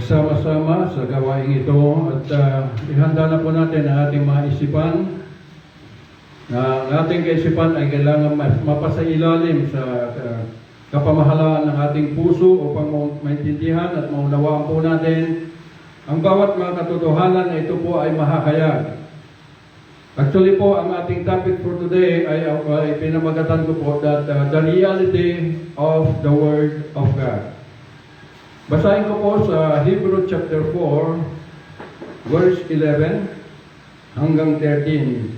magsama-sama sa gawaing ito at ihanda na po natin ang ating mga isipan. Ang ating kaisipan ay kailangan mapasailalim sa kapamahalaan ng ating puso upang maintindihan at maunawaan po natin ang bawat mga katotohanan na ito po ay mahahayag. Actually po, ang ating topic for today ay pinamagatan ko po that the reality of the Word of God. Basahin ko po sa Hebrew chapter 4, verse 11 hanggang 13.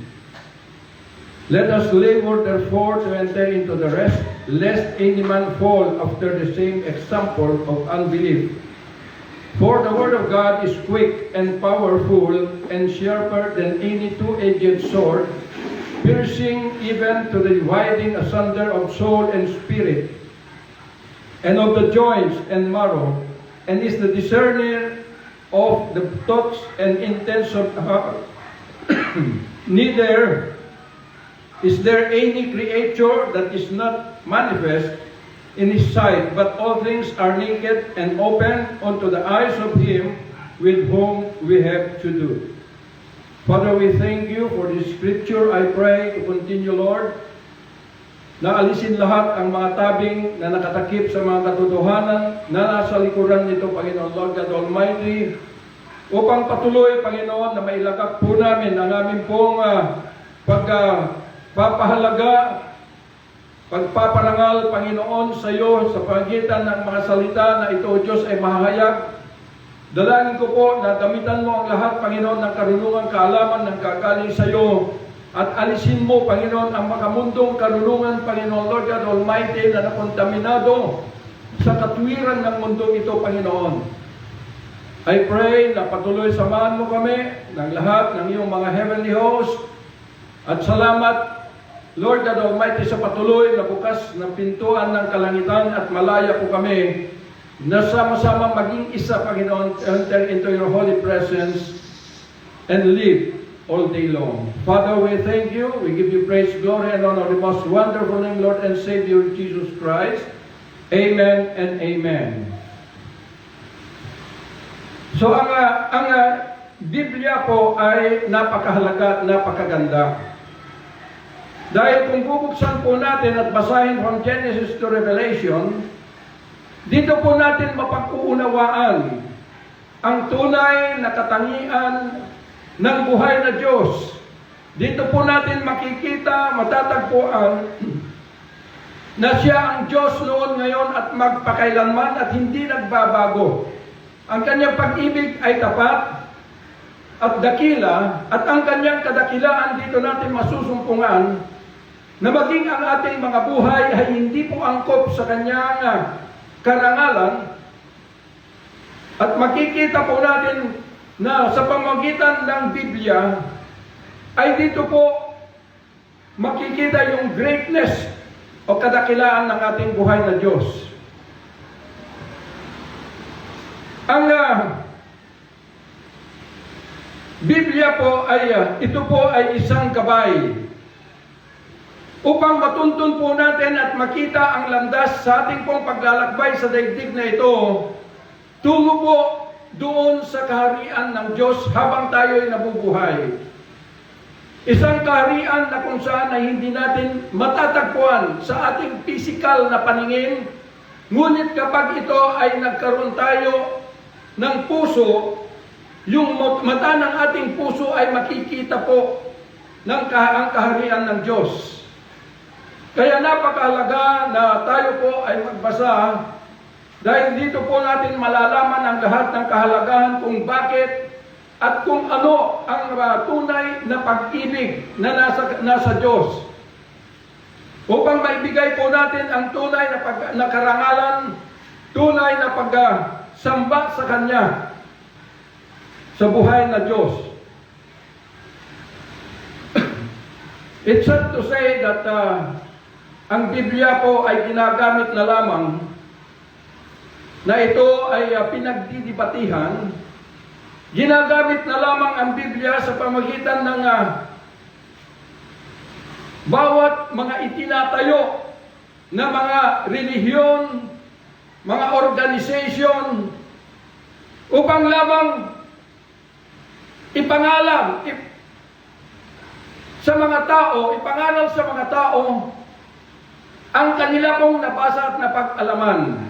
Let us labor therefore to enter into the rest, lest any man fall after the same example of unbelief. For the word of God is quick and powerful and sharper than any two-edged sword, piercing even to the dividing asunder of soul and spirit, and of the joints and marrow, and is the discerner of the thoughts and intents of the heart. Neither is there any creature that is not manifest in his sight, but all things are naked and open unto the eyes of him with whom we have to do. Father, we thank you for this scripture. I pray to continue, Lord, na alisin lahat ang mga tabing na nakatakip sa mga katotohanan na nasa likuran nito, Panginoon Lord God Almighty, upang patuloy, Panginoon, na mailagak po namin ang aming pong pagpapahalaga, pagpaparangal, Panginoon, sa iyo sa pagitan ng mga salita na ito, Diyos, ay mahahayag. Dalangin ko po na gamitan mo ang lahat, Panginoon, ng karunungan, kaalaman ng kagaling sa iyo. At alisin mo, Panginoon, ang makamundong karunungan, Panginoon, Lord God Almighty, na nakontaminado sa katwiran ng mundo ito, Panginoon. I pray na patuloy samahan mo kami ng lahat ng iyong mga heavenly host. At salamat, Lord God Almighty, sa patuloy na bukas ng pintuan ng kalangitan at malaya po kami na sama-sama maging isa, Panginoon, enter into your holy presence and live all day long. Father, we thank you. We give you praise, glory, and honor in the most wonderful name, Lord and Savior, Jesus Christ. Amen and amen. So, ang Biblia po ay napakahalaga at napakaganda. Dahil kung bubuksan po natin at basahin from Genesis to Revelation, dito po natin mapag-uunawaan ang tunay na katangian ng buhay na Diyos. Dito po natin makikita, matatagpuan na siya ang Diyos noon, ngayon at magpakailanman at hindi nagbabago. Ang kanyang pag-ibig ay tapat at dakila, at ang kanyang kadakilaan dito natin masusumpungan na maging ang ating mga buhay ay hindi po angkop sa kanyang karangalan. At makikita po natin na sa pamamagitan ng Biblia ay dito po makikita yung greatness o kadakilaan ng ating buhay na Diyos. Ang Biblia po ay ito po ay isang gabay upang matuntun po natin at makita ang landas sa ating pong paglalakbay sa daigdig na ito tungo po doon sa kaharian ng Diyos habang tayo'y nabubuhay. Isang kaharian na kung saan ay hindi natin matatagpuan sa ating physical na paningin, ngunit kapag ito ay nagkaroon tayo ng puso, yung mata ng ating puso ay makikita po ng ang kaharian ng Diyos. Kaya napakahalaga na tayo po ay magbasa dahil dito po natin malalaman ang lahat ng kahalagahan kung bakit at kung ano ang tunay na pag-ibig na nasa Diyos. Upang maibigay po natin ang tunay na karangalan, tunay na pagsamba sa Kanya sa buhay na Diyos. It's sad to say that ang Biblia po ay ginagamit na lamang na ito ay pinagdidibatihan. Ginagamit na lamang ang Biblia sa pamagitan ng bawat mga itinatayo na mga relihiyon, mga organization, upang lamang ipangaral sa mga tao ang kanila pong nabasa at napag-alaman.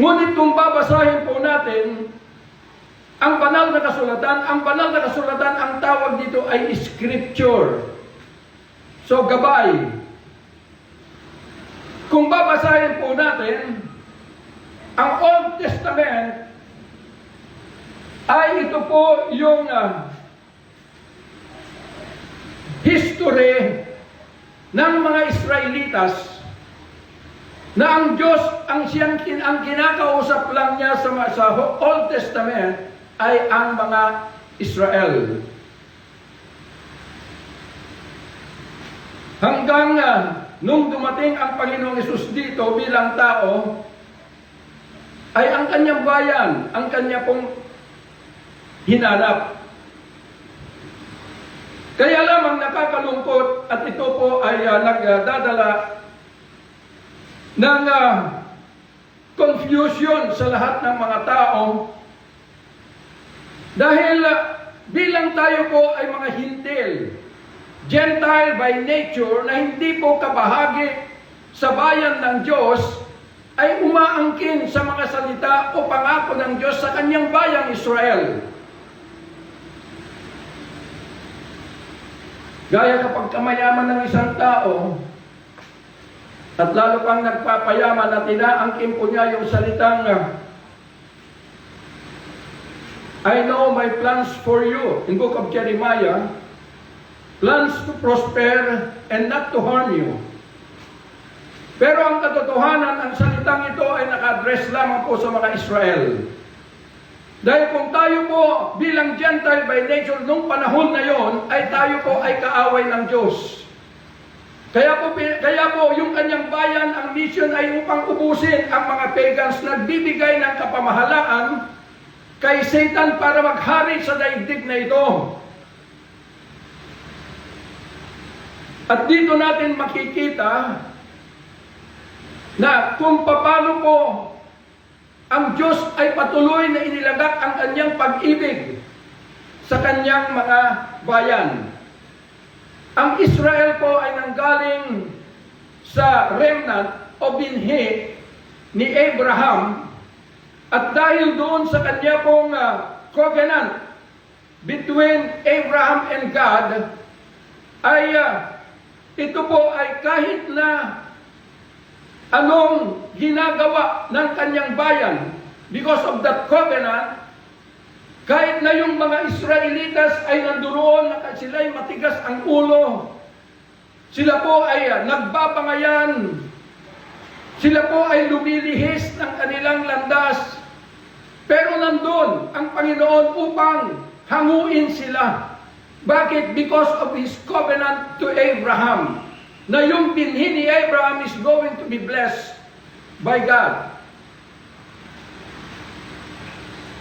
Ngunit kung babasahin po natin ang banal na kasulatan, ang tawag dito ay scripture. So, gabay. Kung babasahin po natin ang Old Testament, ay ito po yung history ng mga Israelitas na ang Diyos, ang kinakausap lang niya sa Old Testament ay ang mga Israel. Hanggang nung dumating ang Panginoong Hesus dito bilang tao, ay ang kanyang bayan, ang kanya pong hinanap. Kaya lamang nakakalungkot at ito po ay nagdadala ng confusion sa lahat ng mga tao dahil bilang tayo po ay mga hintil, Gentile by nature na hindi po kabahagi sa bayan ng Diyos, ay umaangkin sa mga salita o pangako ng Diyos sa kanyang bayang Israel. Gaya kapag kamayaman ng isang tao, at lalo pang nagpapayaman at inaangkin po niya yung salitang I know my plans for you, in book of Jeremiah, plans to prosper and not to harm you. Pero ang katotohanan, ang salitang ito ay naka-address lamang po sa mga Israel. Dahil kung tayo po bilang Gentile by nature nung panahon na yon, ay tayo po ay kaaway ng Diyos. Kaya po yung kanyang bayan, ang mission ay upang ubusin ang mga pagans, nagbibigay ng kapamahalaan kay Satan para maghari sa daigdig na ito. At dito natin makikita na kung paano po ang Diyos ay patuloy na inilagak ang kanyang pag-ibig sa kanyang mga bayan. Ang Israel po ay nanggaling sa remnant o binhi ni Abraham, at dahil doon sa kanya pong covenant between Abraham and God, ay ito po ay kahit na anong ginagawa ng kanyang bayan, because of that covenant, kahit na yung mga Israelitas ay nanduroon, sila'y matigas ang ulo, sila po ay nagbabangayan, sila po ay lumilihis ng kanilang landas, pero nandun ang Panginoon upang hanguin sila. Bakit? Because of His covenant to Abraham, na yung binhi ni Abraham is going to be blessed by God.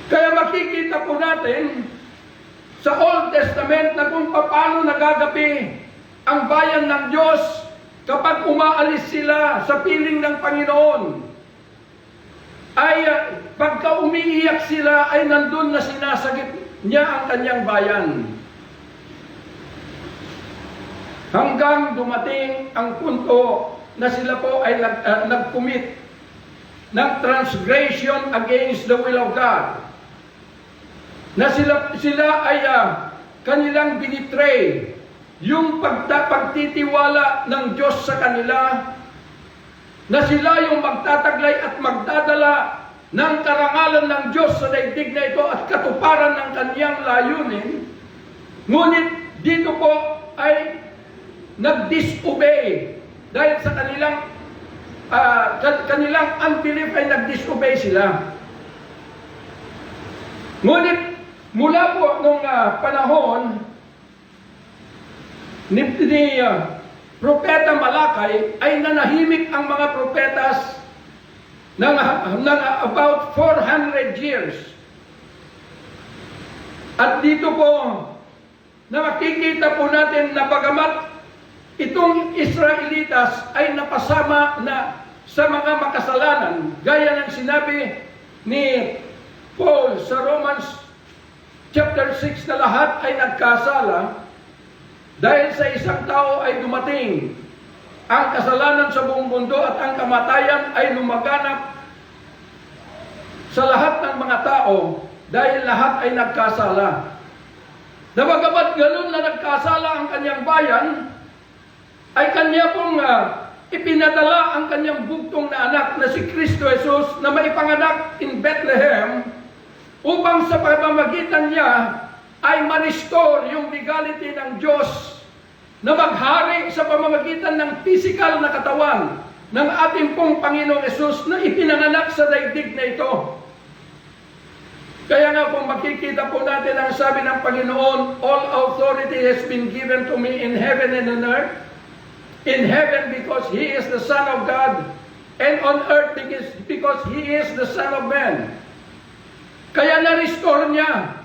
Kaya makikita po natin sa Old Testament na kung paano nagagapi ang bayan ng Diyos kapag umaalis sila sa piling ng Panginoon. Ay pagka umiiyak sila ay nandun na sinasagip niya ang kanyang bayan. Hanggang dumating ang punto na sila po ay nag-commit ng transgression against the will of God. Na sila ay kanilang binitray yung pagtitiwala ng Diyos sa kanila, na sila yung magtataglay at magdadala ng karangalan ng Diyos sa daigdig na ito at katuparan ng kanyang layunin. Ngunit dito po ay nag-disobey dahil sa kanilang unbelief ay nag-disobey sila. Ngunit mula po nung panahon ni Propeta Malakay ay nanahimik ang mga propetas ng about 400 years. At dito po na makikita po natin na bagamat itong Israelitas ay napasama na sa mga makasalanan, gaya ng sinabi ni Paul sa Romans chapter 6 na lahat ay nagkasala dahil sa isang tao ay dumating ang kasalanan sa buong mundo at ang kamatayan ay lumaganap sa lahat ng mga tao dahil lahat ay nagkasala. Nabagamat ganun na nagkasala ang kanyang bayan, ay kanya pong ipinadala ang kanyang bugtong na anak na si Kristo Jesus na maipanganak in Bethlehem upang sa pamamagitan niya ay ma-restore yung legality ng Diyos na maghari sa pamamagitan ng physical na katawan ng ating pong Panginoong Jesus na ipinanganak sa daigdig na ito. Kaya nga kung makikita po natin ang sabi ng Panginoon, all authority has been given to me in heaven and on earth. In heaven because He is the Son of God, and on earth because He is the Son of Man. Kaya na-restore niya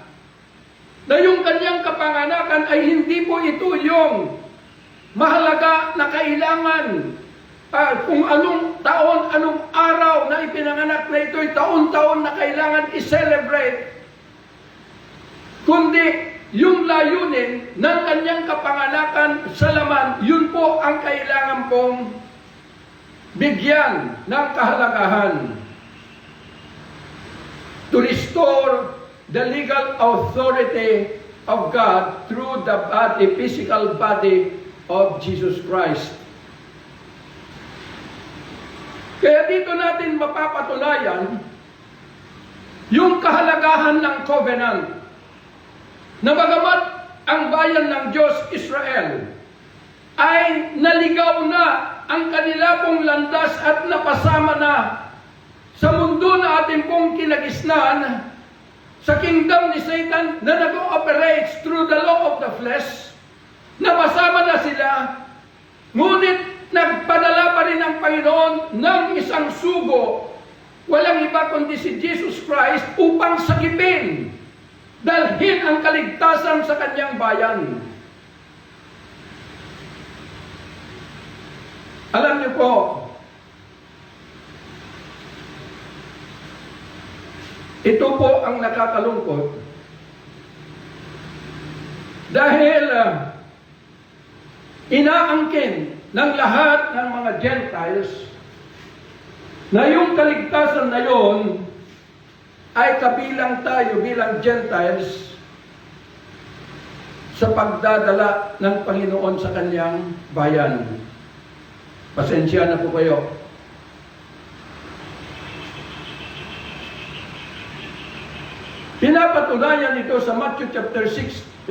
na yung kanyang kapanganakan ay hindi po ito yung mahalaga na kailangan kung anong taon, anong araw na ipinanganak na ito'y taon-taon na kailangan i-celebrate, kundi yung layunin ng kanyang kapanganakan sa laman, yun po ang kailangan pong bigyan ng kahalagahan. To restore the legal authority of God through the body, physical body of Jesus Christ. Kaya dito natin mapapatunayan yung kahalagahan ng covenant. Na bagamat ang bayan ng Diyos, Israel, ay naligaw na ang kanila pong landas at napasama na sa mundo na ating pong kinagisnan, sa kingdom ni Satan na nag-operates through the law of the flesh, napasama na sila, ngunit nagpadala pa rin ang Panginoon ng isang sugo, walang iba kundi si Jesus Christ, upang sakipin, dalhin ang kaligtasan sa kanyang bayan. Alam niyo po, ito po ang nakakalungkot dahil inaangkin ng lahat ng mga Gentiles na yung kaligtasan na yon ay kabilang tayo bilang Gentiles sa pagdadala ng Panginoon sa kanyang bayan. Pasensya na po kayo. Pinapatunayan ito sa Matthew chapter 16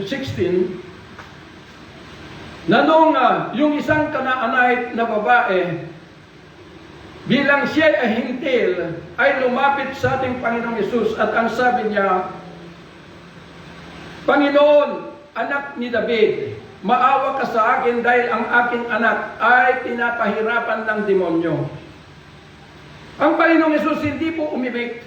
na nung yung isang Canaanite na babae bilang siya ay hintil ay lumapit sa ating Panginoong Hesus at ang sabi niya, Panginoon, anak ni David, maawa ka sa akin dahil ang aking anak ay pinapahirapan ng demonyo. Ang Panginoong Hesus hindi po umibig.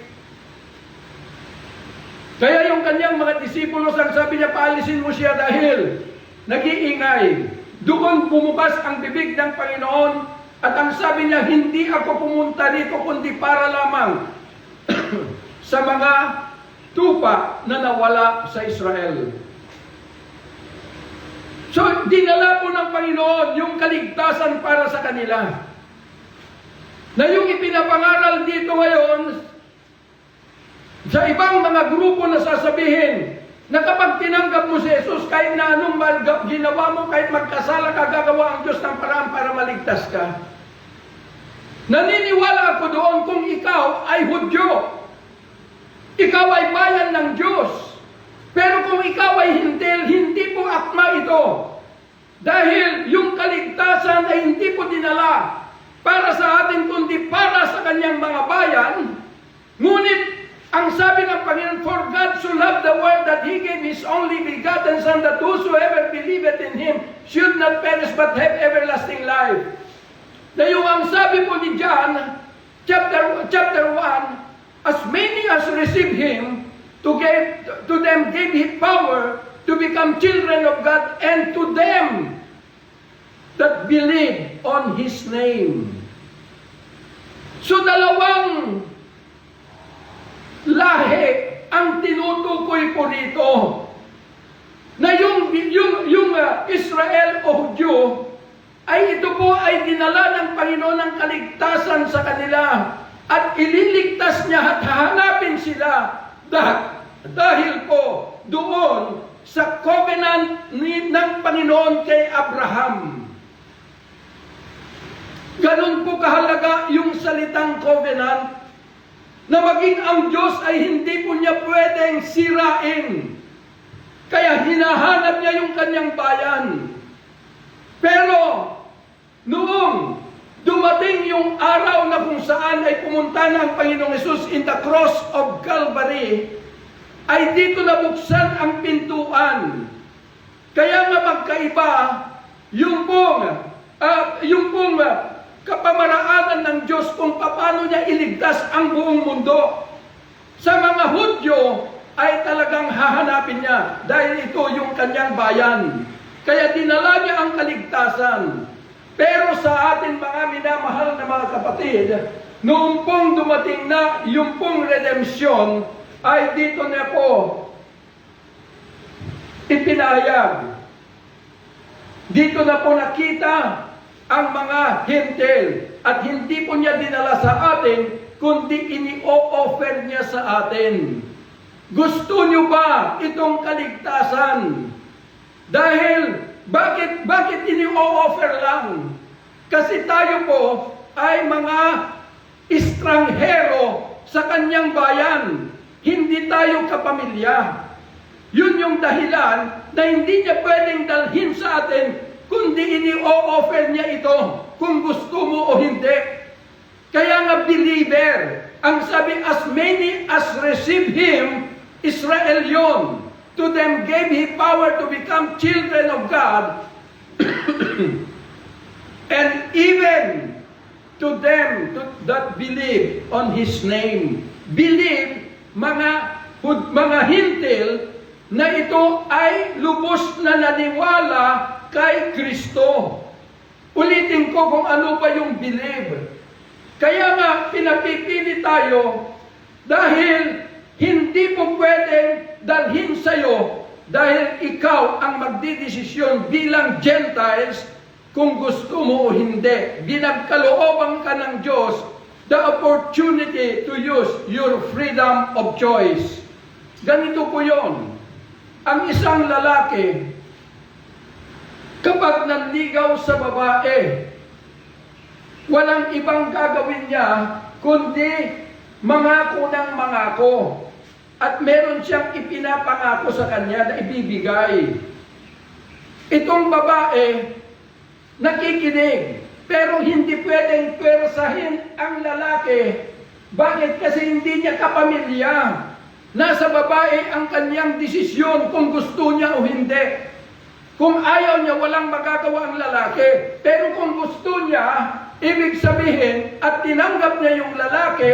Kaya yung kanyang mga disipulos, ang sabi niya, paalisin mo siya dahil nag-iingay. Doon bumukas ang bibig ng Panginoon at ang sabi niya, hindi ako pumunta dito kundi para lamang sa mga tupa na nawala sa Israel. So, dinala po ng Panginoon yung kaligtasan para sa kanila. Na yung ipinapangaral dito ngayon, sa ibang mga grupo na sasabihin na kapag tinanggap mo si Jesus, kahit na anong ginawa mo, kahit magkasala ka, gagawa ang Diyos ng paraan para maligtas ka. Naniniwala ako doon kung ikaw ay Hudyo. Ikaw ay bayan ng Diyos. Pero kung ikaw ay hintil, hindi po akma ito. Dahil yung kaligtasan ay hindi po dinala para sa atin, kundi para sa kanyang mga bayan. Ngunit, ang sabi ng Panginoon, for God so loved the world that He gave His only begotten Son, that whosoever believeth in Him should not perish but have everlasting life. Na yung ang sabi po ni John, chapter 1, as many as receive Him, to them gave He power to become children of God, and to them that believe on His name. So dalawang dito na yung Israel o Hudyo ay ito po ay dinala ng Panginoon ng kaligtasan sa kanila at ililigtas niya at hahanapin sila dahil po doon sa covenant ng Panginoon kay Abraham. Ganun po kahalaga yung salitang covenant na maging ang Diyos ay hindi po niya pwedeng sirain. Kaya hinahanap niya yung kanyang bayan. Pero noong dumating yung araw na kung saan ay pumunta na ang Panginoong Hesus in the cross of Calvary, ay dito nabuksan ang pintuan. Kaya nga magkaiba yung pong kapamaraanan ng Diyos kung paano niya iligtas ang buong mundo. Sa mga Hudyo ay talagang hahanapin niya dahil ito yung kanyang bayan. Kaya dinala niya ang kaligtasan. Pero sa atin mga minamahal na mga kapatid, noong pong dumating na yung pong redemption, ay dito na po ipinahayag. Dito na po nakita ang mga hintil at hindi po niya dinala sa atin, kundi ini-o-offer niya sa atin. Gusto niyo ba itong kaligtasan? Dahil, bakit ini-o-offer lang? Kasi tayo po ay mga estranghero sa kanyang bayan. Hindi tayo kapamilya. Yun yung dahilan na hindi niya pwedeng dalhin sa atin, kundi ini-o-offer niya ito kung gusto mo o hindi. Kaya nga believer, ang sabi, as many as receive Him, Israel yun. To them gave He power to become children of God, and even to them that believe on His name. Believe, mga hintil, na ito ay lubos na naniwala kay Kristo. Ulitin ko kung ano pa yung believe. Kaya nga, pinapipili tayo dahil hindi po pwedeng dalhin sa'yo dahil ikaw ang magdidesisyon bilang Gentiles kung gusto mo o hindi. Binagkalooban ka ng Diyos the opportunity to use your freedom of choice. Ganito po yon. Ang isang lalaki, kapag nanligaw sa babae, walang ibang gagawin niya kundi mangako ng mangako. At meron siyang ipinapangako sa kanya na ibibigay. Itong babae, nakikinig, pero hindi pwedeng pwersahin ang lalaki. Bakit? Kasi hindi niya kapamilya. Nasa babae ang kanyang desisyon kung gusto niya o hindi. Kung ayaw niya, walang magagawa ang lalaki. Pero kung gusto niya, ibig sabihin, at tinanggap niya yung lalaki,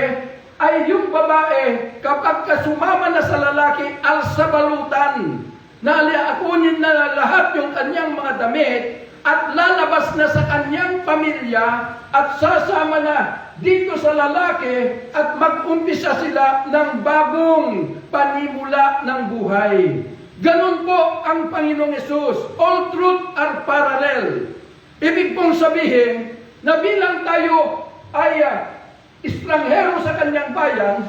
ay yung babae, kapag kasumama na sa lalaki, alsabalutan, na aliakunin na lahat yung kanyang mga damit, at lalabas na sa kanyang pamilya, at sasama na dito sa lalaki, at mag-umpisa sila ng bagong panimula ng buhay. Ganun po ang Panginoong Hesus. All truth are parallel. Ibig pong sabihin, na bilang tayo ay estranghero sa kanyang bayan,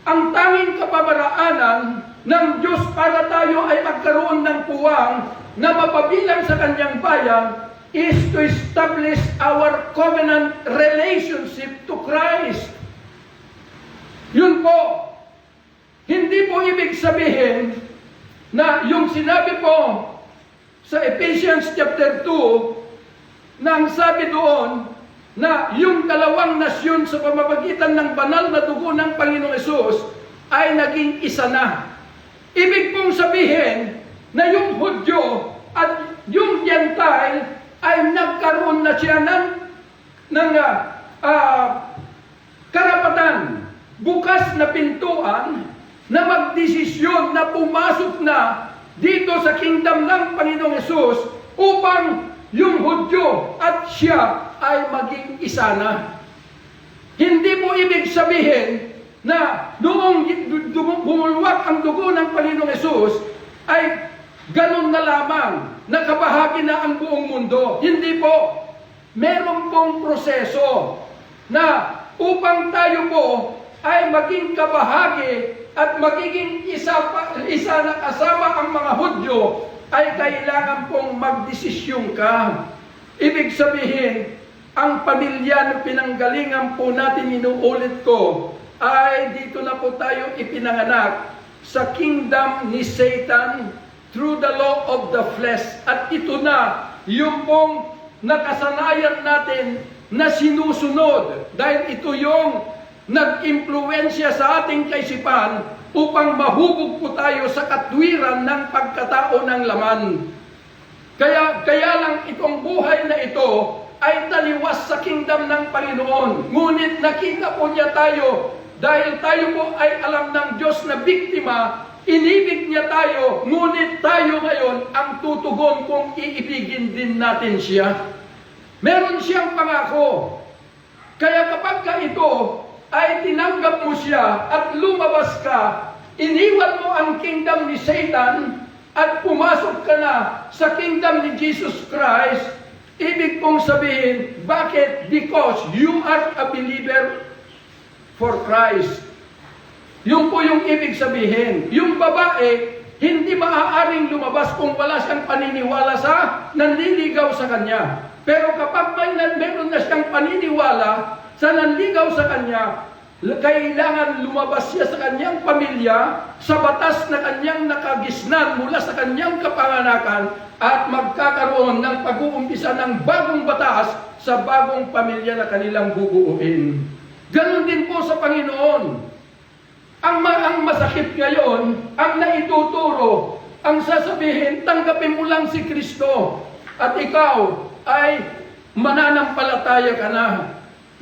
ang tanging kapamaraanan ng Diyos para tayo ay magkaroon ng puwang na mapabilang sa kanyang bayan is to establish our covenant relationship to Christ. Yun po. Hindi po ibig sabihin na yung sinabi po sa Ephesians chapter 2, na ang sabi doon, na yung dalawang nasyon sa pamamagitan ng banal na dugo ng Panginoong Hesus ay naging isa na. Ibig pong sabihin na yung Hudyo at yung Gentile ay nagkaroon na siya ng karapatan, bukas na pintuan na magdesisyon na pumasok na dito sa kingdom ng Panginoong Hesus upang yung Hudyo at siya ay maging isa na. Hindi mo ibig sabihin na noong bumulwak ang dugo ng Panginoong Hesus, ay ganun na lamang, nakabahagi na ang buong mundo. Hindi po. Meron pong proseso na upang tayo po ay maging kabahagi at magiging isa na kasama ang mga Hudyo, ay kailangan pong magdesisyon ka. Ibig sabihin, ang pamilya na pinanggalingan po natin, inuulit ko, ay dito na po tayo ipinanganak sa kingdom ni Satan through the law of the flesh. At ito na yung pong nakasanayan natin na sinusunod, dahil ito yung nag-impluensya sa ating kaisipan upang mahubog po tayo sa katwiran ng pagkatao ng laman. Kaya lang itong buhay na ito ay taliwas sa kingdom ng Panginoon. Ngunit nakita po niya tayo, dahil tayo po ay alam ng Diyos na biktima, inibig niya tayo, ngunit tayo ngayon ang tutugon kung iibigin din natin siya. Meron siyang pangako. Kaya kapag ka ito ay tinanggap mo siya at lumabas ka, iniwan mo ang kingdom ni Satan at pumasok ka na sa kingdom ni Jesus Christ, ibig pong sabihin, bakit? Because you are a believer for Christ. Yun po yung ibig sabihin. Yung babae, hindi maaaring lumabas kung wala siyang paniniwala sa nanliligaw sa kanya. Pero kapag meron na siyang paniniwala sa nanligaw sa kanya, kailangan lumabas siya sa kanyang pamilya, sa batas na kanyang nakagisnan mula sa kanyang kapanganakan, at magkakaroon ng pag-uumpisa ng bagong batas sa bagong pamilya na kanilang bubuuin. Ganon din po sa Panginoon. Ang masakit ngayon, ang naituturo, ang sasabihin, tanggapin mo lang si Kristo at ikaw ay mananampalataya ka na.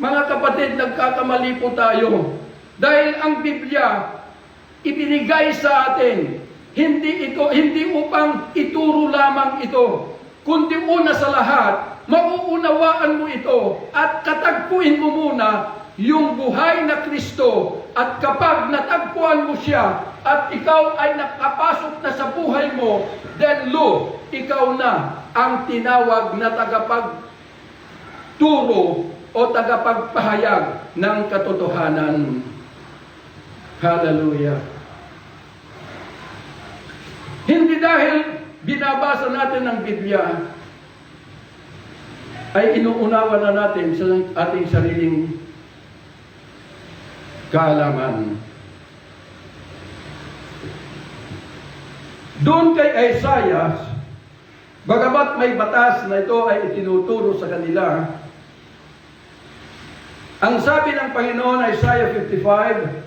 Mga kapatid, nagkakamali po tayo. Dahil ang Biblia, ibinigay sa atin, hindi upang ituro lamang ito, kundi una sa lahat, mauunawaan mo ito at katagpuin mo muna yung buhay na Kristo. At kapag natagpuan mo siya at ikaw ay nakapasok na sa buhay mo, then lo, ikaw na ang tinawag na tagapagturo o tagapagpahayag ng katotohanan. Hallelujah. Hindi dahil binabasa natin ang Biblia ay inuunawa na natin sa ating sariling kaalaman. Doon kay Isaiah, bagamat may batas na ito ay itinuturo sa kanila, ang sabi ng Panginoon, Isaiah 55,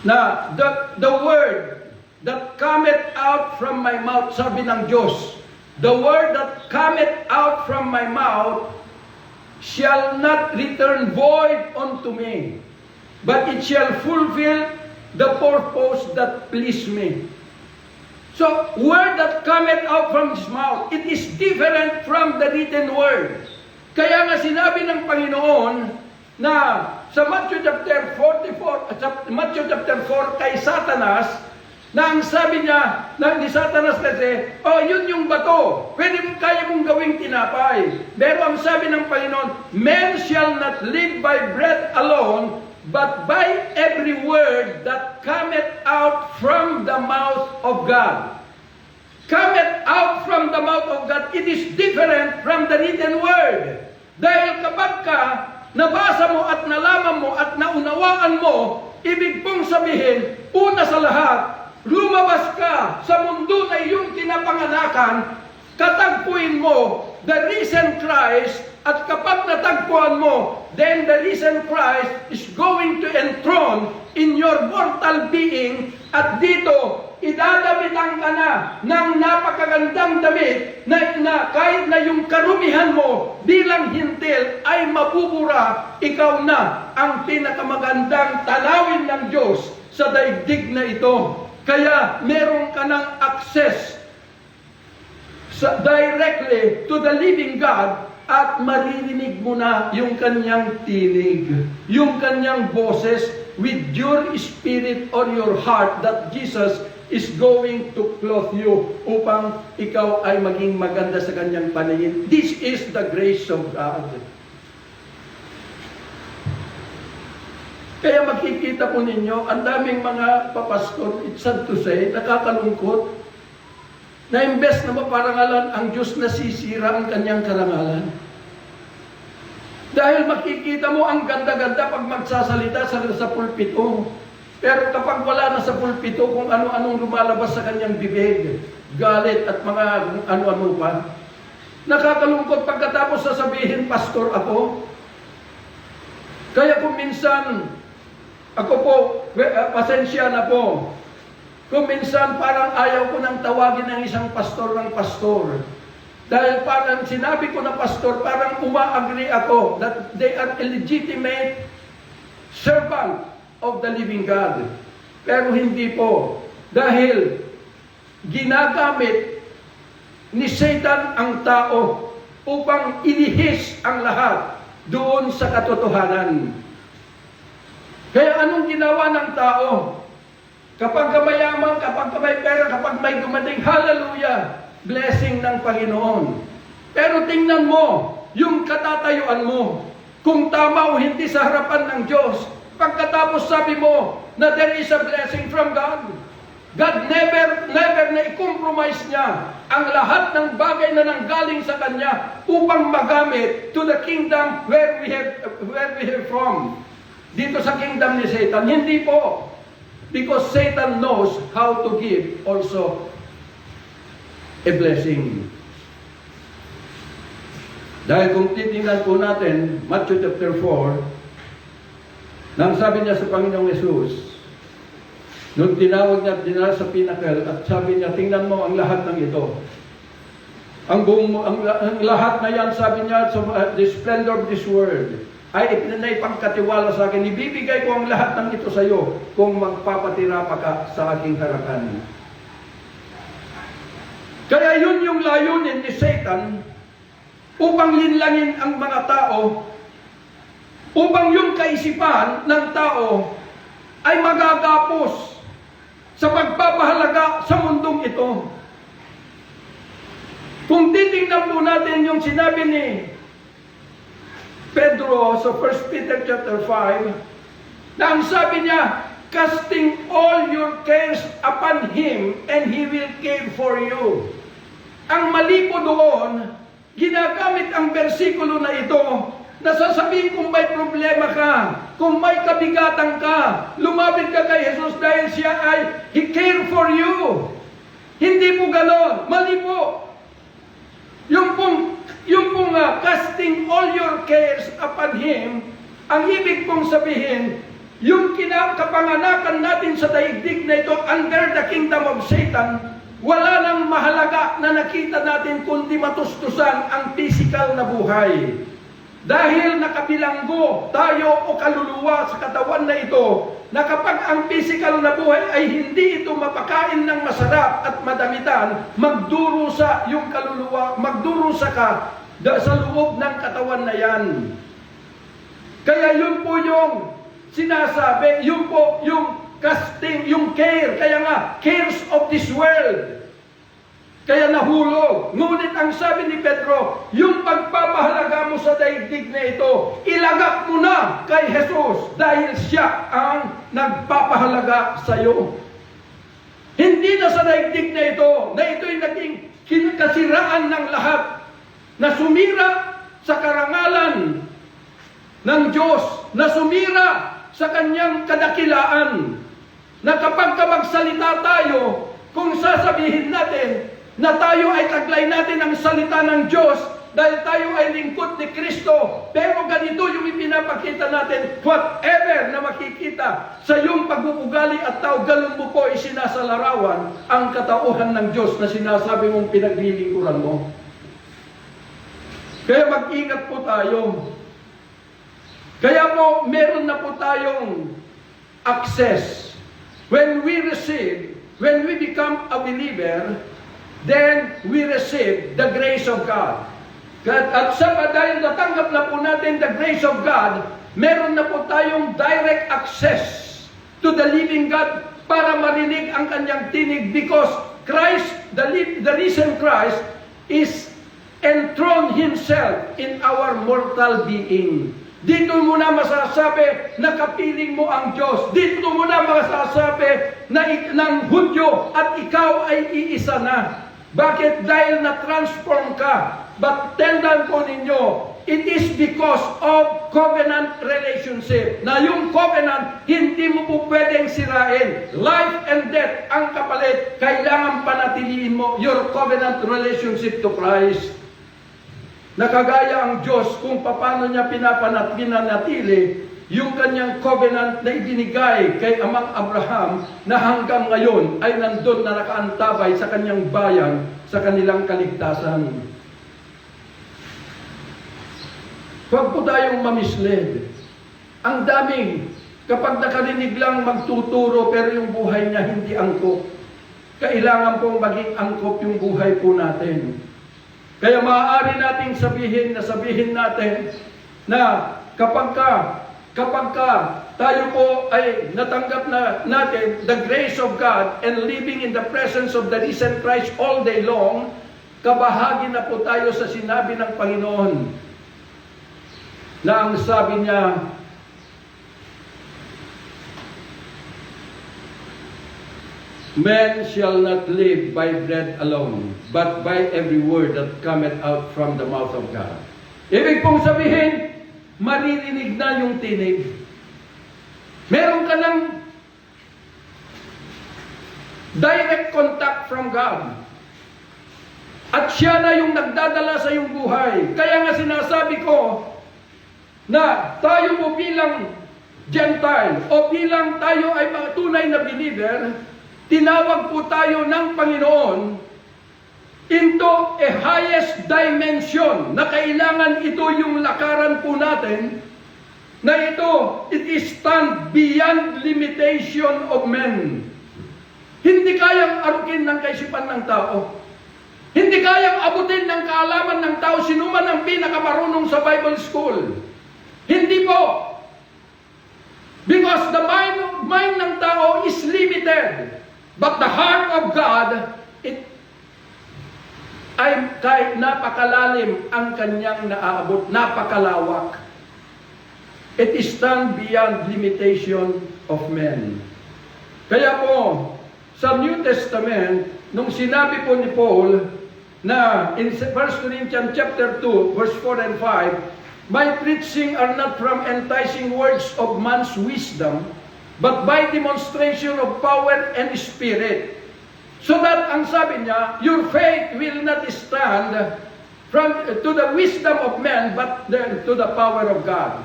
na the word that cometh out from my mouth, sabi ng Diyos, the word that cometh out from my mouth shall not return void unto me, but it shall fulfill the purpose that pleased me. So, word that cometh out from His mouth, it is different from the written word. Kaya nga sinabi ng Panginoon na sa Matthew chapter 4 kay Satanas, na ang sabi niya, ni Satanas kasi, yun yung bato, kaya mong gawing tinapay. Pero ang sabi ng Panginoon, men shall not live by bread alone, but by every word that cometh out from the mouth of God. Cometh out from the mouth of God, it is different from the written word. Dahil kapag ka nabasa mo at nalaman mo at naunawaan mo, ibig pong sabihin, una sa lahat, lumabas ka sa mundo na iyong kinapanganakan, katagpuin mo the risen Christ, at kapag natagpuan mo, then the risen Christ is going to enthrone in your mortal being, at dito, idadamitan ka na ng napakagandang damit na kahit na yung karumihan mo bilang hintil ay mabubura, ikaw na ang pinakamagandang tanawin ng Diyos sa daigdig na ito. Kaya meron ka ng access directly to the living God at maririnig mo na yung kanyang tinig, yung kanyang boses with your spirit or your heart that Jesus is going to clothe you upang ikaw ay maging maganda sa kanyang paningin. This is the grace of God. Kaya makikita po ninyo, ang daming mga papastor, it's sad to say, nakakalungkot, na imbes na maparangalan ang Diyos, nasisira ang kanyang karangalan. Dahil makikita mo ang ganda-ganda pag magsasalita sa pulpito. Pero kapag wala na sa pulpito, kung ano-anong lumalabas sa kanyang bibig, galit at mga ano-ano pa. Nakakalungkot pagkatapos sasabihin, pastor ako. Kaya kung minsan, ako po, pasensya na po. Kung minsan parang ayaw ko nang tawagin ng isang pastor ng pastor. Dahil parang sinabi ko na pastor, parang uma-agree ako that they are a legitimate servant of the living God. Pero hindi po. Dahil ginagamit ni Satan ang tao upang ilihis ang lahat doon sa katotohanan. Kaya anong ginawa ng tao? Kapag ka mayaman, kapag ka may pera, kapag may dumating, hallelujah, blessing ng Panginoon. Pero tingnan mo, yung katatayuan mo, kung tama o hindi sa harapan ng Diyos, pagkatapos sabi mo na there is a blessing from God, God never na i-compromise niya ang lahat ng bagay na nanggaling sa Kanya upang magamit to the kingdom where we have from. Dito sa kingdom ni Satan, hindi po. Because Satan knows how to give also a blessing. Dahil kung titingnan po natin, Matthew chapter 4, nang sabi niya sa Panginoong Yesus, nung tinawag niya, dinala sa pinnacle, at sabi niya, tingnan mo ang lahat ng ito. Ang lahat na yan, sabi niya, the splendor of this world, ay ipinapagkatiwala sa akin, ibibigay ko ang lahat ng ito sa iyo kung magpapatira pa ka sa aking harapan. Kaya yun yung layunin ni Satan upang linlangin ang mga tao, upang yung kaisipan ng tao ay magagapos sa pagpapahalaga sa mundong ito. Kung titingnan po natin yung sinabi ni Pedro sa 1 Peter chapter 5, na ang sabi niya, casting all your cares upon Him and He will care for you. Ang mali po doon, ginagamit ang bersikulo na ito, na sasabihin kung may problema ka, kung may kabigatan ka, lumapit ka kay Jesus dahil siya ay He care for you. Hindi po ganon, mali po. Yung pong casting all your cares upon Him, ang ibig pong sabihin, yung kinakapanganakan natin sa daigdig na ito under the kingdom of Satan, wala nang mahalaga na nakita natin kundi matustusan ang physical na buhay. Dahil nakabilanggo tayo o kaluluwa sa katawan na ito, na kapag ang physical na buhay ay hindi ito mapakain ng masarap at madamitan, magdurusa yung kaluluwa, magdurusa ka sa loob ng katawan na yan. Kaya yun po yung sinasabi, yun po yung casting, yung care, kaya nga, cares of this world. Kaya nahulog. Ngunit ang sabi ni Pedro, yung pagpapahalaga mo sa daigdig na ito, ilagak mo na kay Jesus dahil siya ang nagpapahalaga sa iyo. Hindi na sa daigdig na ito'y naging kasiraan ng lahat, na sumira sa karangalan ng Diyos, na sumira sa kanyang kadakilaan, na kapag magsalita tayo, kung sasabihin natin na tayo ay taglay natin ang salita ng Diyos dahil tayo ay lingkod ni Kristo, pero ganito yung ipinapakita natin, whatever na makikita sa iyong pag-uugali at tao, galon mo po isinasalarawan ang katauhan ng Diyos na sinasabi mong pinaglilingkuran mo. Kaya mag-ingat po tayo. Kaya po, meron na po tayong access. When we become a believer, then we receive the grace of God. At dahil natanggap na po natin the grace of God, meron na po tayong direct access to the living God para marinig ang kanyang tinig because Christ, the risen Christ, is enthroned Himself in our mortal being. Dito mo na masasabi na kapiling mo ang Diyos. Dito mo na masasabi na ng Hudyo at ikaw ay iisa na. Bakit? Dahil na-transform ka. But tandaan po ninyo, it is because of covenant relationship. Na yung covenant, hindi mo po pwedeng sirain. Life and death ang kapalit. Kailangan panatiliin mo your covenant relationship to Christ. Nakagaya ang Diyos kung paano niya pinanatili yung kanyang covenant na ibinigay kay Amang Abraham na hanggang ngayon ay nandun na nakaantabay sa kanyang bayan sa kanilang kaligtasan. Huwag po tayong mamisled. Ang daming, kapag nakarinig lang magtuturo pero yung buhay niya hindi angkop. Kailangan pong maging angkop yung buhay po natin. Kaya maaari nating sabihin natin na kapag ka tayo po ay natanggap na natin the grace of God and living in the presence of the risen Christ all day long, kabahagi na po tayo sa sinabi ng Panginoon na ang sabi niya, "Man shall not live by bread alone, but by every word that cometh out from the mouth of God." Ibig pong sabihin, maririnig na yung tinig. Meron ka ng direct contact from God. At siya na yung nagdadala sa iyong buhay. Kaya nga sinasabi ko na tayo po bilang Gentile o bilang tayo ay mga tunay na believer, tinawag po tayo ng Panginoon into a highest dimension na kailangan ito yung lakaran po natin na ito, it is stand beyond limitation of men. Hindi kayang arukin ng kaisipan ng tao. Hindi kayang abutin ng kaalaman ng tao sino man ang pinakamarunong sa Bible school. Hindi po. Because the mind ng tao is limited. But the heart of God, it ay kahit napakalalim ang kanyang naaabot, napakalawak. It is stand beyond limitation of men. Kaya po, sa New Testament, nung sinabi po ni Paul na in 1 Corinthians chapter 2, verse 4 and 5, "My preaching are not from enticing words of man's wisdom, but by demonstration of power and spirit." So that, ang sabi niya, your faith will not stand to the wisdom of man, but to the power of God.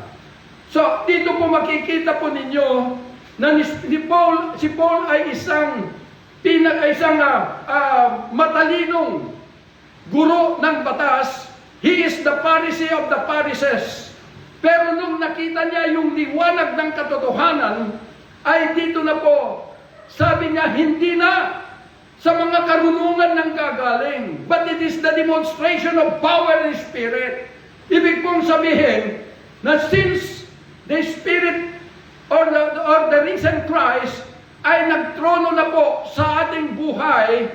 So, dito po makikita po ninyo na si Paul ay isang matalinong guro ng batas. He is the Pharisee of the Pharisees. Pero nung nakita niya yung liwanag ng katotohanan, ay dito na po, sabi niya, hindi na sa mga karunungan ng gagaling, but it is the demonstration of power and spirit. Ibig pong sabihin na since the Spirit or the risen Christ ay nagtrono na po sa ating buhay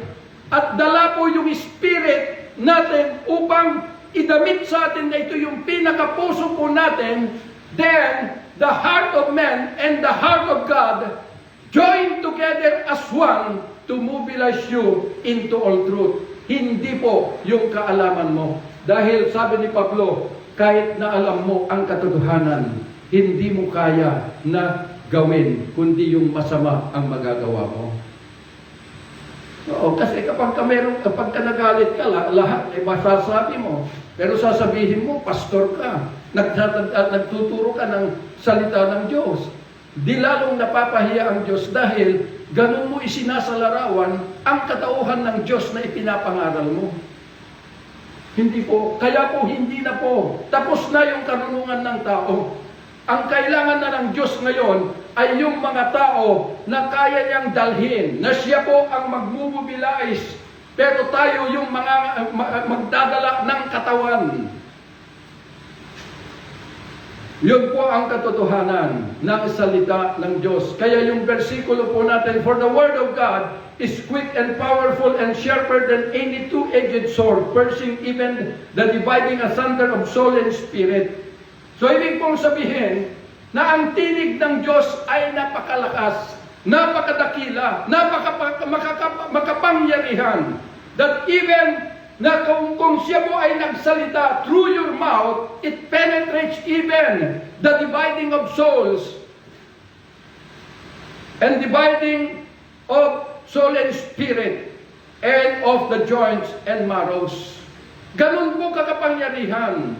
at dala po yung Spirit natin upang idamit sa atin na ito yung pinakapuso po natin, then the heart of man and the heart of God join together as one to mobilize you into all truth. Hindi po yung kaalaman mo. Dahil sabi ni Pablo, kahit na alam mo ang katotohanan, hindi mo kaya na gawin, kundi yung masama ang magagawa mo. Oo, kasi kapag ka nagalit ka, lahat ay masasabi mo. Pero sasabihin mo, pastor ka, nagtuturo ka ng salita ng Diyos. Di lalong napapahiya ang Diyos dahil ganun mo isinasalarawan ang katauhan ng Diyos na ipinapangaral mo. Hindi po. Kaya po, hindi na po. Tapos na yung karunungan ng tao. Ang kailangan na ng Diyos ngayon ay yung mga tao na kaya niyang dalhin, na siya po ang magmobilize pero tayo yung mga magdadala ng katawan. Yun po ang katotohanan ng salita ng Diyos. Kaya yung versikulo po natin, for the word of God is quick and powerful and sharper than any two-edged sword, piercing even the dividing asunder of soul and spirit. So ibig pong sabihin na ang tinig ng Diyos ay napakalakas, napakadakila, makapangyarihan, that even na kung siya po ay nagsalita through your mouth, it penetrates even the dividing of souls and dividing of soul and spirit and of the joints and marrows. Ganun po kakapangyarihan.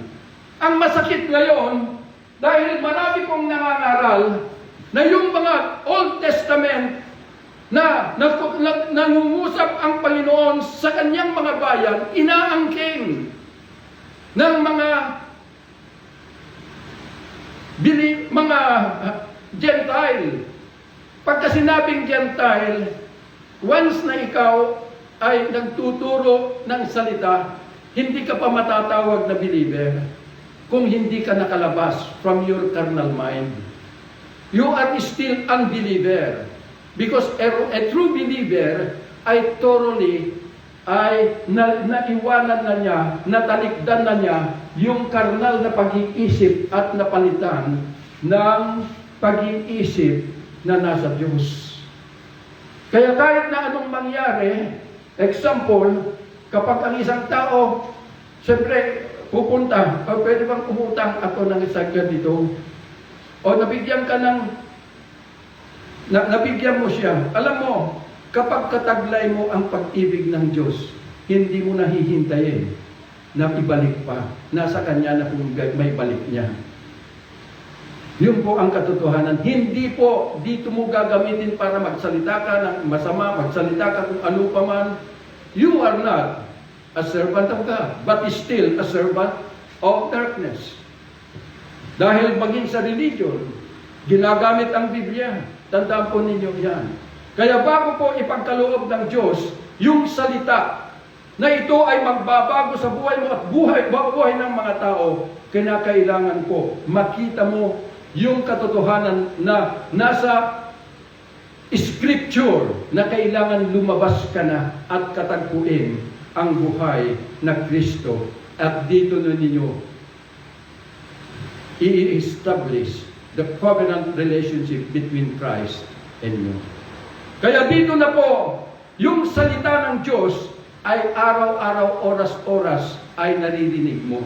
Ang masakit ngayon, dahil marami pong nangangaral na yung mga Old Testament na nangungusap ang Panginoon sa kanyang mga bayan, inaangking ng mga Gentile. Pagka sinabing Gentile, once na ikaw ay nagtuturo ng salita, hindi ka pa matatawag na believer kung hindi ka nakalabas from your carnal mind. You are still unbeliever. Because a true believer ay thoroughly naiwanan na niya, natalikdan na niya yung karnal na pag-iisip at napalitan ng pag-iisip na nasa Diyos. Kaya kahit na anong mangyari, example, kapag ang isang tao, siyempre, pupunta, pwede bang umutang ako ng isang ganito? O nabigyan ka ng nabigyan mo siya. Alam mo, kapag kataglay mo ang pag-ibig ng Diyos, hindi mo nahihintayin na ibalik pa. Nasa Kanya na kung may balik niya. Yun po ang katotohanan. Hindi po dito mo gagamitin para magsalita ka ng masama, magsalita ka kung ano pa man. You are not a servant of God, but still a servant of darkness. Dahil maging sa religion, ginagamit ang Biblia. Tandaan po ninyo yan. Kaya bago po ipagkaloob ng Diyos, yung salita na ito ay magbabago sa buhay mo at buhay ng mga tao, kinakailangan po makita mo yung katotohanan na nasa Scripture na kailangan lumabas ka na at katagpuin ang buhay na Kristo. At dito na ninyo i-establish the covenant relationship between Christ and you. Kaya dito na po, yung salita ng Diyos ay araw-araw, oras-oras ay naririnig mo.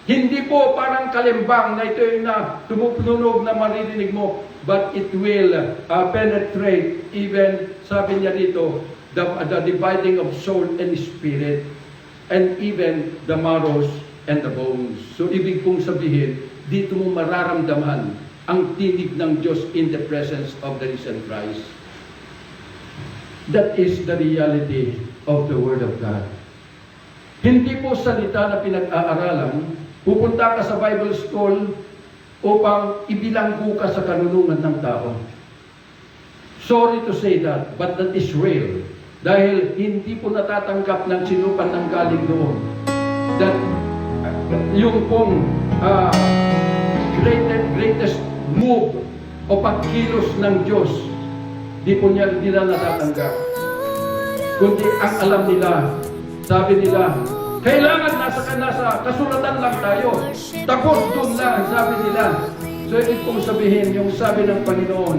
Hindi po parang kalimbang na ito yung na tumutunog na maririnig mo, but it will penetrate even, sabi niya dito, the dividing of soul and spirit, and even the marrows and the bones. So ibig pong sabihin, dito mo mararamdaman ang tinig ng Diyos in the presence of the risen Christ. That is the reality of the Word of God. Hindi po salita na pinag-aaralan, pupunta ka sa Bible school upang ibilanggo ka sa kanunungan ng tao. Sorry to say that, but that is real. Dahil hindi po natatanggap ng sinupan ng galing doon. That yung pong greatest move o pagkilos ng Diyos, di po nila natatanggap. Kundi ang alam nila, sabi nila, kailangan nasa kasulatan lang tayo. Tapos doon lang, sabi nila. So ibig kong sabihin, yung sabi ng Panginoon,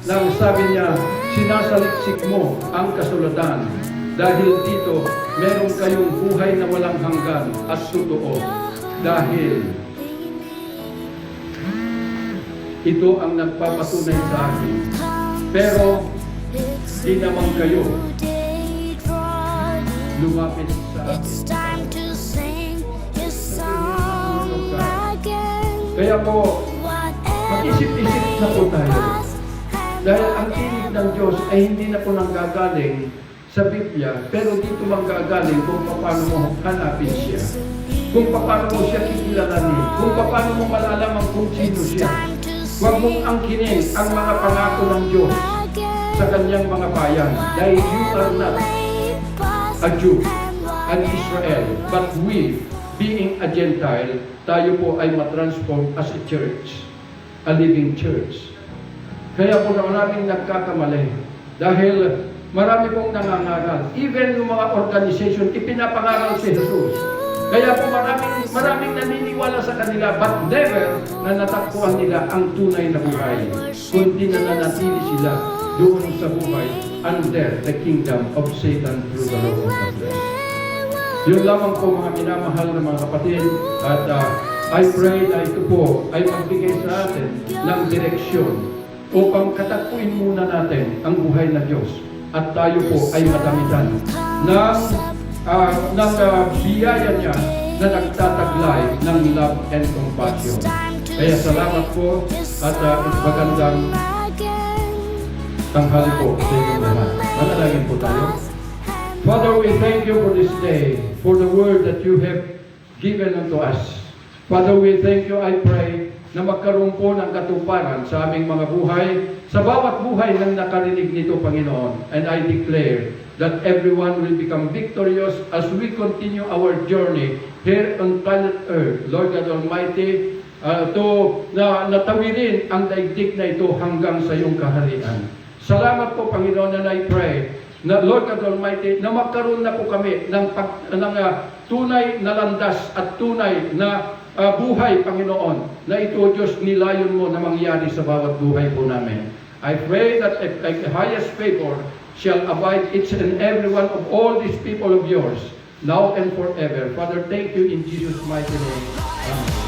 nang sabi niya, sinasaliksik mo ang kasulatan. Dahil dito, meron kayong buhay na walang hanggan at totoo. Dahil ito ang nagpapatunay sa akin. Pero, di naman kayo lumapit sa akin. Kaya po, mag-isip-isip na po tayo. Dahil ang tinig ng Diyos ay hindi na po nanggagaling sa Biblia, pero dito manggagaling kung paano mo hanapin siya. Kung paano mo siya kikilalanin. Kung paano mo malalaman kung sino siya. Huwag mong angkinin ang mga pangako ng Diyos sa kanyang mga bayan. Dahil you are not a a Jew, an Israel, but we, being a Gentile, tayo po ay matransform as a church, a living church. Kaya po maraming nagkakamali dahil marami pong nangangaral. Even yung mga organization, ipinapangaral si Jesus. Kaya po maraming naniniwala sa kanila, but never na natakpuan nila ang tunay na buhay. Kundi nananatili sila doon sa buhay under the kingdom of Satan through the law of the flesh. Yun lamang po mga minamahal na mga kapatid, at I pray na ito po ay magbigay sa atin ng direksyon upang katakpuin muna natin ang buhay na Diyos at tayo po ay madamitan ng biyaya niya na nagtataglay ng love and compassion. Kaya salamat po at magandang tanghali po sa inyong lahat. Manalangin po tayo. Father, we thank you for this day, for the word that you have given unto us. Father, we thank you, I pray, na magkaroon po ng katuparan sa aming mga buhay, sa bawat buhay ng nakarinig nito, Panginoon. And I declare that everyone will become victorious as we continue our journey here on planet Earth. Lord God Almighty, natawirin ang daigdig na ito hanggang sa iyong kaharian. Salamat po, Panginoon, and I pray na Lord God Almighty, na magkaroon na po kami ng tunay na landas at tunay na buhay, Panginoon, na ito, Diyos, nilayon mo na mangyari sa bawat buhay po namin. I pray that the highest favor shall abide each and every one of all these people of yours, now and forever. Father, thank you in Jesus' mighty name. Amen.